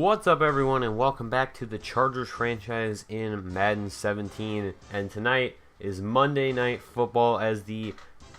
What's up, everyone, and welcome back to the Chargers franchise in Madden 17. And tonight is Monday Night Football as the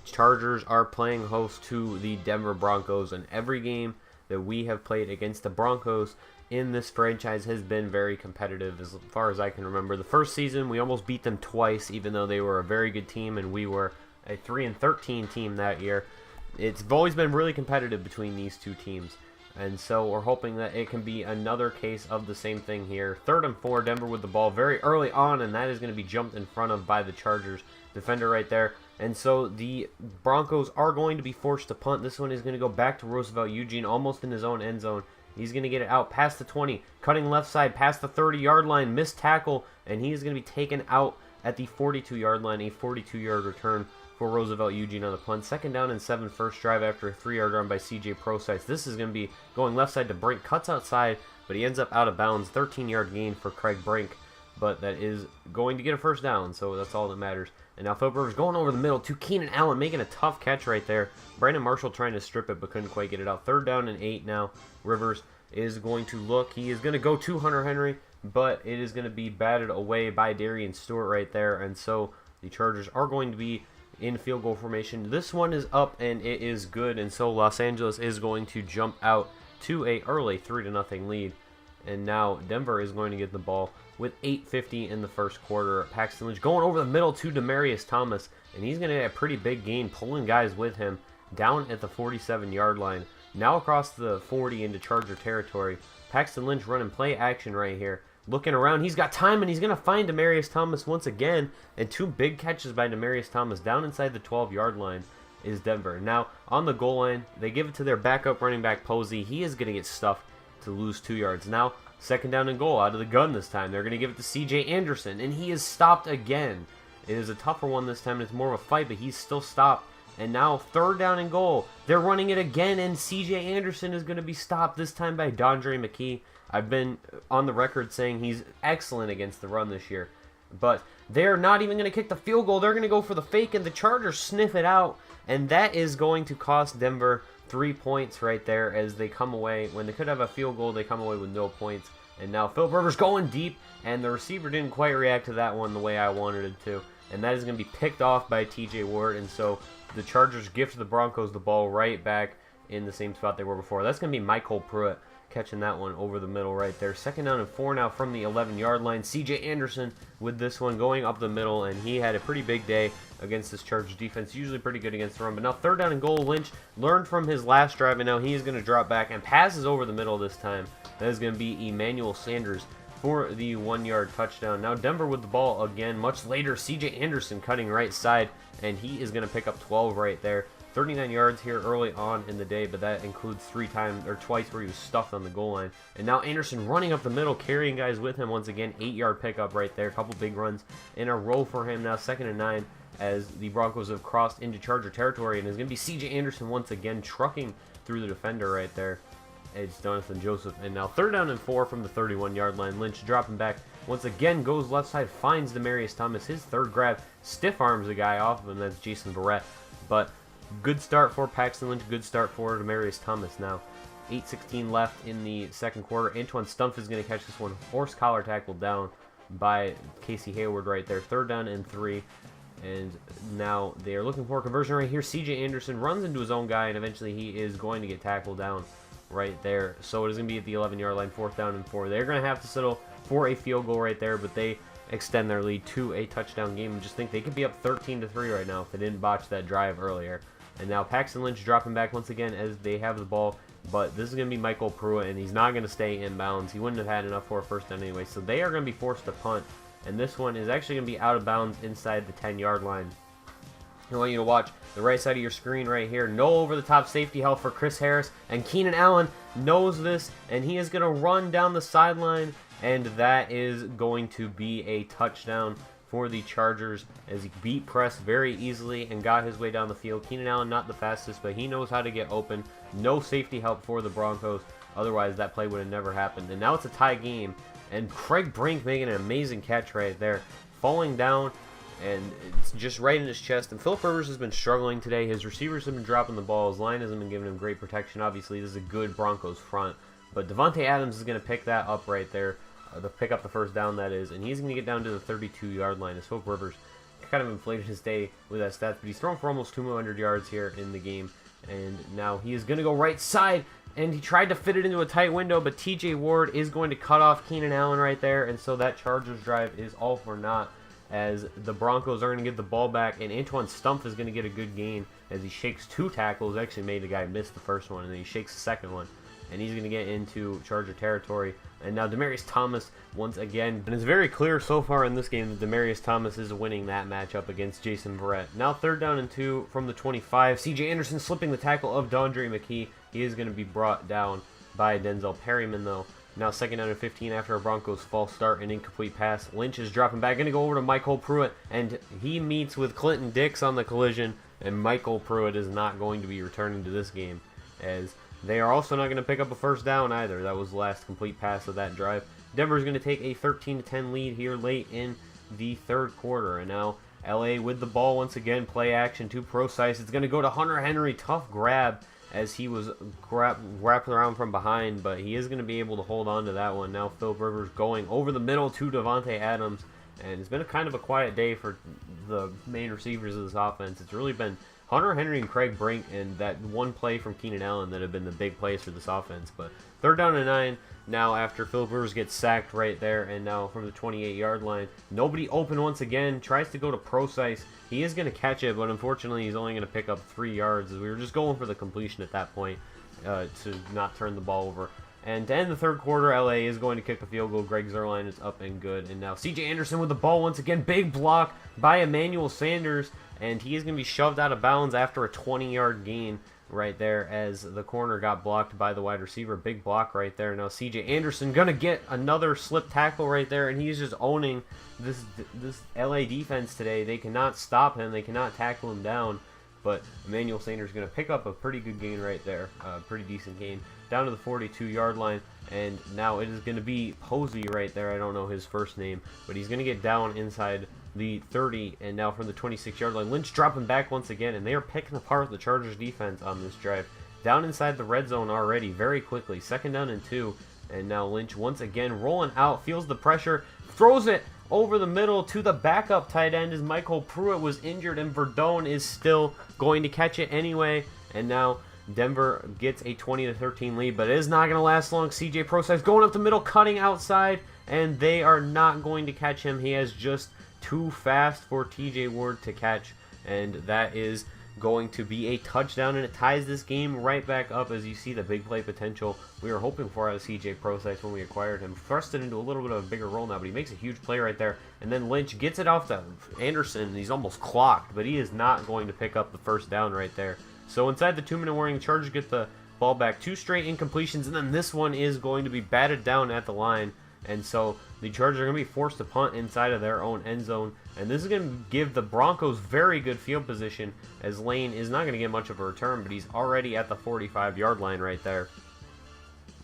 Chargers are playing host to the Denver Broncos. And every game that we have played against the Broncos in this franchise has been very competitive as far as I can remember. The first season, we almost beat them twice, even though they were a very good team and we were a 3-13 team that year. It's always been really competitive between these two teams. And so we're hoping that it can be another case of the same thing here. 3rd and 4, Denver with the ball very early on, and that is going to be jumped in front of by the Chargers defender right there. And so the Broncos are going to be forced to punt. This one is going to go back to Roosevelt Eugene, almost in his own end zone. He's going to get it out past the 20, cutting left side past the 30-yard line, missed tackle, and he is going to be taken out at the 42-yard line, a 42-yard return for Roosevelt Eugene on the punt. 2nd down and 7, first drive after a 3-yard run by CJ Prosise. This is going to be going left side to Brink, cuts outside, but he ends up out of bounds. 13-yard gain for Craig Brink, but that is going to get a first down, so that's all that matters. And now Philip Rivers going over the middle to Keenan Allen, making a tough catch right there. Brandon Marshall trying to strip it, but couldn't quite get it out. 3rd down and 8 now. Rivers is going to look. He is going to go to Hunter Henry, but it is going to be batted away by Darian Stewart right there, and so the Chargers are going to be in field goal formation. This one is up and it is good, and so Los Angeles is going to jump out to a early 3-0 lead. And now Denver is going to get the ball with 8:50 in the first quarter. Paxton Lynch going over the middle to Demaryius Thomas, and he's going to get a pretty big gain, pulling guys with him down at the 47-yard line. Now across the 40 into Charger territory. Paxton Lynch running play action right here. Looking around, he's got time, and he's going to find Demaryius Thomas once again. And 2 big catches by Demaryius Thomas down inside the 12-yard line is Denver. Now, on the goal line, they give it to their backup running back, Posey. He is going to get stuffed to lose 2 yards. Now, 2nd down and goal out of the gun this time. They're going to give it to C.J. Anderson, and he is stopped again. It is a tougher one this time. It's more of a fight, but he's still stopped. And now 3rd down and goal. They're running it again, and C.J. Anderson is going to be stopped, this time by Dondre McKee. I've been on the record saying he's excellent against the run this year. But they're not even going to kick the field goal. They're going to go for the fake, and the Chargers sniff it out. And that is going to cost Denver 3 points right there as they come away. When they could have a field goal, they come away with no points. And now Philip Rivers going deep, and the receiver didn't quite react to that one the way I wanted it to. And that is going to be picked off by T.J. Ward. And so the Chargers gift the Broncos the ball right back in the same spot they were before. That's going to be Michael Pruitt catching that one over the middle right there. 2nd down and 4 now from the 11-yard line. C.J. Anderson with this one going up the middle, and he had a pretty big day against this Chargers defense. Usually pretty good against the run, but now 3rd down and goal. Lynch learned from his last drive, and now he is going to drop back and passes over the middle this time. That is going to be Emmanuel Sanders for the 1-yard touchdown. Now Denver with the ball again. Much later, C.J. Anderson cutting right side, and he is going to pick up 12 right there. 39 yards here early on in the day, but that includes twice where he was stuffed on the goal line. And now Anderson running up the middle, carrying guys with him once again. 8-yard pickup right there. A couple big runs in a row for him. Now 2nd and 9 as the Broncos have crossed into Charger territory, and it's going to be C.J. Anderson once again trucking through the defender right there. It's Jonathan Joseph. And now 3rd down and 4 from the 31-yard line. Lynch dropping back once again, goes left side, finds Demaryius Thomas. His 3rd grab, stiff arms the guy off of him. That's Jason Barrett. But good start for Paxton Lynch. Good start for Demaryius Thomas now. 8:16 left in the 2nd quarter. Antoine Stumpf is going to catch this one. Horse collar tackle down by Casey Hayward right there. 3rd down and 3. And now they are looking for a conversion right here. C.J. Anderson runs into his own guy, and eventually he is going to get tackled down right there. So it is going to be at the 11-yard line. 4th down and 4. They're going to have to settle for a field goal right there, but they extend their lead to a touchdown game. And just think they could be up 13-3 right now if they didn't botch that drive earlier. And now Paxton Lynch dropping back once again as they have the ball. But this is going to be Michael Pruitt, and he's not going to stay in bounds. He wouldn't have had enough for a first down anyway. So they are going to be forced to punt. And this one is actually going to be out of bounds inside the 10-yard line. I want you to watch the right side of your screen right here. No over-the-top safety help for Chris Harris. And Keenan Allen knows this, and he is going to run down the sideline. And that is going to be a touchdown for the Chargers as he beat press very easily and got his way down the field. Keenan Allen not the fastest, but he knows how to get open. No safety help for the Broncos. Otherwise, that play would have never happened. And now it's a tie game, and Craig Brink making an amazing catch right there. Falling down, and it's just right in his chest. And Philip Rivers has been struggling today. His receivers have been dropping the ball. His line hasn't been giving him great protection. Obviously, this is a good Broncos front, But Davante Adams is going to pick that up right there, pick up the first down, that is, and he's going to get down to the 32-yard line as Philip Rivers kind of inflated his day with that stat, but he's thrown for almost 200 yards here in the game. And now he is going to go right side, and he tried to fit it into a tight window, but TJ Ward is going to cut off Keenan Allen right there, and so that Chargers drive is all for naught, as the Broncos are going to get the ball back, and Antoine Stumpf is going to get a good gain as he shakes 2 tackles. Actually made the guy miss the first one, and then he shakes the second one, and he's going to get into Charger territory. And now Demaryius Thomas once again, and it's very clear so far in this game that Demaryius Thomas is winning that matchup against Jason Verrett. Now 3rd down and 2 from the 25. CJ Anderson slipping the tackle of Dondre McKee. He is going to be brought down by Denzel Perryman though. Now 2nd down and 15 after a Broncos false start and incomplete pass. Lynch is dropping back, going to go over to Michael Pruitt, and he meets with Clinton Dix on the collision, and Michael Pruitt is not going to be returning to this game, as they are also not going to pick up a first down either. That was the last complete pass of that drive. Denver is going to take a 13-10 lead here late in the 3rd quarter. And now LA with the ball once again. Play action to Procise. It's going to go to Hunter Henry. Tough grab as he was wrapped around from behind, but he is going to be able to hold on to that one. Now Philip Rivers going over the middle to Davante Adams. And it's been a kind of a quiet day for the main receivers of this offense. It's really been Hunter Henry and Craig Brink and that one play from Keenan Allen that have been the big plays for this offense. But 3rd down and 9 now after Philip Rivers gets sacked right there, and now from the 28-yard line, nobody open once again, tries to go to Procise. He is going to catch it, but unfortunately he's only going to pick up 3 yards. We were just going for the completion at that point to not turn the ball over. And to end the 3rd quarter, LA is going to kick the field goal. Greg Zuerlein is up and good. And now CJ Anderson with the ball once again. Big block by Emmanuel Sanders. And he is going to be shoved out of bounds after a 20-yard gain right there as the corner got blocked by the wide receiver. Big block right there. Now CJ Anderson going to get another slip tackle right there. And he's just owning this LA defense today. They cannot stop him. They cannot tackle him down. But Emmanuel Sanders is going to pick up a pretty good gain right there. Pretty decent gain. Down to the 42-yard line, and now it is going to be Posey right there. I don't know his first name, but he's going to get down inside the 30, and now from the 26-yard line, Lynch dropping back once again, and they are picking apart the Chargers defense on this drive. Down inside the red zone already very quickly. 2nd down and 2, and now Lynch once again rolling out, feels the pressure, throws it over the middle to the backup tight end as Michael Pruitt was injured, and Verdone is still going to catch it anyway, and now Denver gets a 20-13 lead, but it is not going to last long. CJ Procise going up the middle, cutting outside, and they are not going to catch him. He is just too fast for TJ Ward to catch, and that is going to be a touchdown, and it ties this game right back up as you see the big play potential we were hoping for out of CJ Procise when we acquired him. Thrusted into a little bit of a bigger role now, but he makes a huge play right there, and then Lynch gets it off to Anderson, and he's almost clocked, but he is not going to pick up the first down right there. So inside the 2-minute warning, the Chargers get the ball back. 2 straight incompletions, and then this one is going to be batted down at the line. And so the Chargers are going to be forced to punt inside of their own end zone. And this is going to give the Broncos very good field position, as Lane is not going to get much of a return, but he's already at the 45-yard line right there.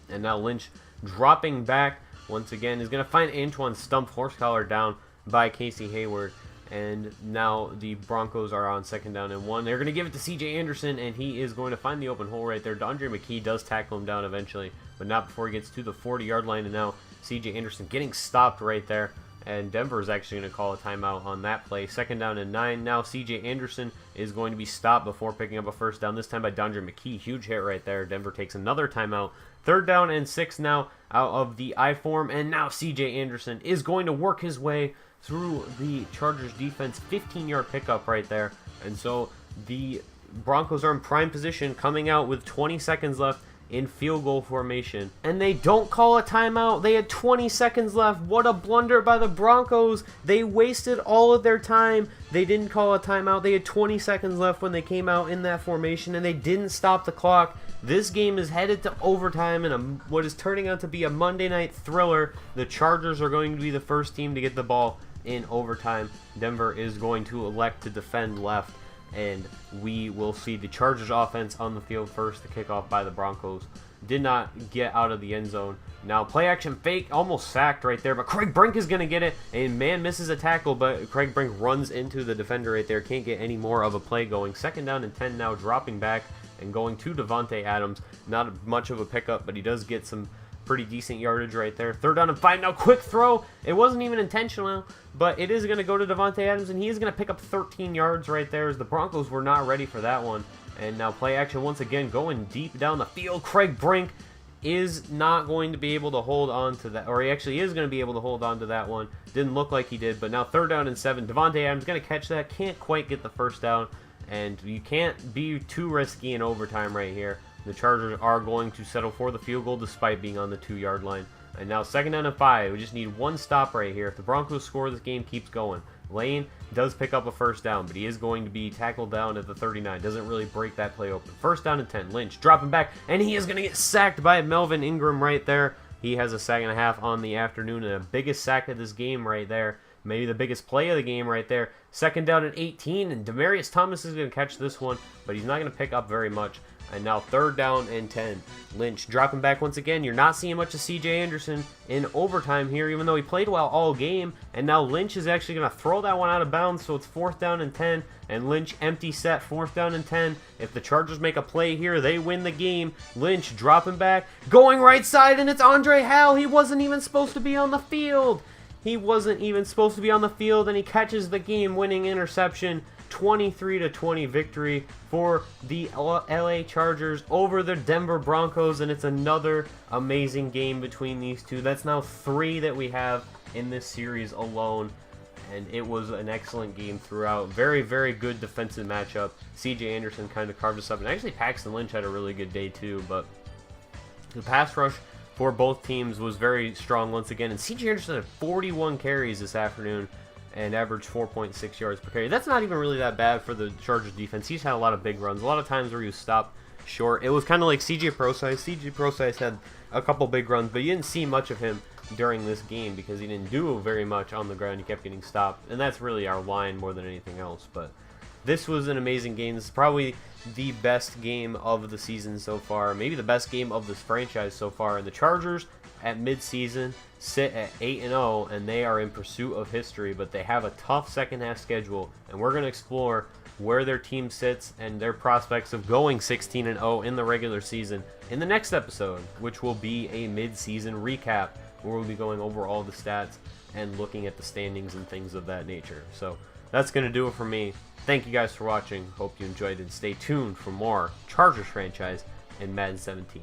And now Lynch dropping back once again is going to find Antoine Stumpf, horse collar down by Casey Hayward. And now the Broncos are on 2nd down and 1. They're going to give it to CJ Anderson, and he is going to find the open hole right there. Dondre McKee does tackle him down eventually, but not before he gets to the 40-yard line. And now CJ Anderson getting stopped right there. And Denver is actually going to call a timeout on that play. 2nd down and 9. Now CJ Anderson is going to be stopped before picking up a first down, this time by Dondre McKee. Huge hit right there. Denver takes another timeout. 3rd down and 6 now out of the I form. And now CJ Anderson is going to work his way through the Chargers defense. 15-yard pickup right there. And so the Broncos are in prime position, coming out with 20 seconds left in field goal formation. And they don't call a timeout. They had 20 seconds left. What a blunder by the Broncos. They wasted all of their time. They didn't call a timeout. They had 20 seconds left when they came out in that formation, and they didn't stop the clock. This game is headed to overtime in what is turning out to be a Monday night thriller. The Chargers are going to be the first team to get the ball in overtime. Denver is going to elect to defend left, and we will see the Chargers offense on the field first. The kickoff by the Broncos did not get out of the end zone. Now play action fake, almost sacked right there, but Craig Brink is going to get it, and man misses a tackle, but Craig Brink runs into the defender right there. Can't get any more of a play going. 2nd down and 10 now, dropping back and going to Davante Adams. Not much of a pickup, but he does get some Pretty decent yardage right there. 3rd down and 5. Now, quick throw. It wasn't even intentional, but it is going to go to Davante Adams, and he is going to pick up 13 yards right there, as the Broncos were not ready for that one. And now play action once again, going deep down the field. Craig Brink is not going to be able to hold on to that, or he actually is going to be able to hold on to that one. Didn't look like he did, but now 3rd down and 7. Davante Adams going to catch that. Can't quite get the 1st down, and you can't be too risky in overtime right here. The Chargers are going to settle for the field goal despite being on the 2-yard line. And now 2nd down and 5. We just need one stop right here. If the Broncos score, this game keeps going. Lane does pick up a 1st down, but he is going to be tackled down at the 39. Doesn't really break that play open. 1st down and 10. Lynch dropping back, and he is going to get sacked by Melvin Ingram right there. He has a sack and a half on the afternoon, and the biggest sack of this game right there. Maybe the biggest play of the game right there. 2nd down and 18, and Demaryius Thomas is going to catch this one, but he's not going to pick up very much. And now 3rd down and 10. Lynch dropping back once again. You're not seeing much of C.J. Anderson in overtime here, even though he played well all game. And now Lynch is actually going to throw that one out of bounds, so it's 4th down and 10. And Lynch empty set, 4th down and 10. If the Chargers make a play here, they win the game. Lynch dropping back, going right side, and it's Andre Hal. He wasn't even supposed to be on the field. He wasn't even supposed to be on the field, and he catches the game-winning interception. 23-20 victory for the LA Chargers over the Denver Broncos, and it's another amazing game between these two. That's now 3 that we have in this series alone, and it was an excellent game throughout. Very, very good defensive matchup. C.J. Anderson kind of carved us up, and actually Paxton Lynch had a really good day too, but the pass rush for both teams was very strong once again, and C.J. Anderson had 41 carries this afternoon and averaged 4.6 yards per carry. That's not even really that bad for the Chargers defense. He's had a lot of big runs, a lot of times where he was stopped short. It was kind of like C.J. Prosise. C.J. Prosise had a couple big runs, but you didn't see much of him during this game because he didn't do very much on the ground. He kept getting stopped, and that's really our line more than anything else. But this was an amazing game. This is probably the best game of the season so far, maybe the best game of this franchise so far. And the Chargers at midseason sit at 8-0, and they are in pursuit of history, but they have a tough second half schedule, and we're going to explore where their team sits and their prospects of going 16-0 in the regular season in the next episode, which will be a mid-season recap where we'll be going over all the stats and looking at the standings and things of that nature. So that's going to do it for me. Thank you guys for watching. Hope you enjoyed it. Stay tuned for more Chargers franchise in Madden 17.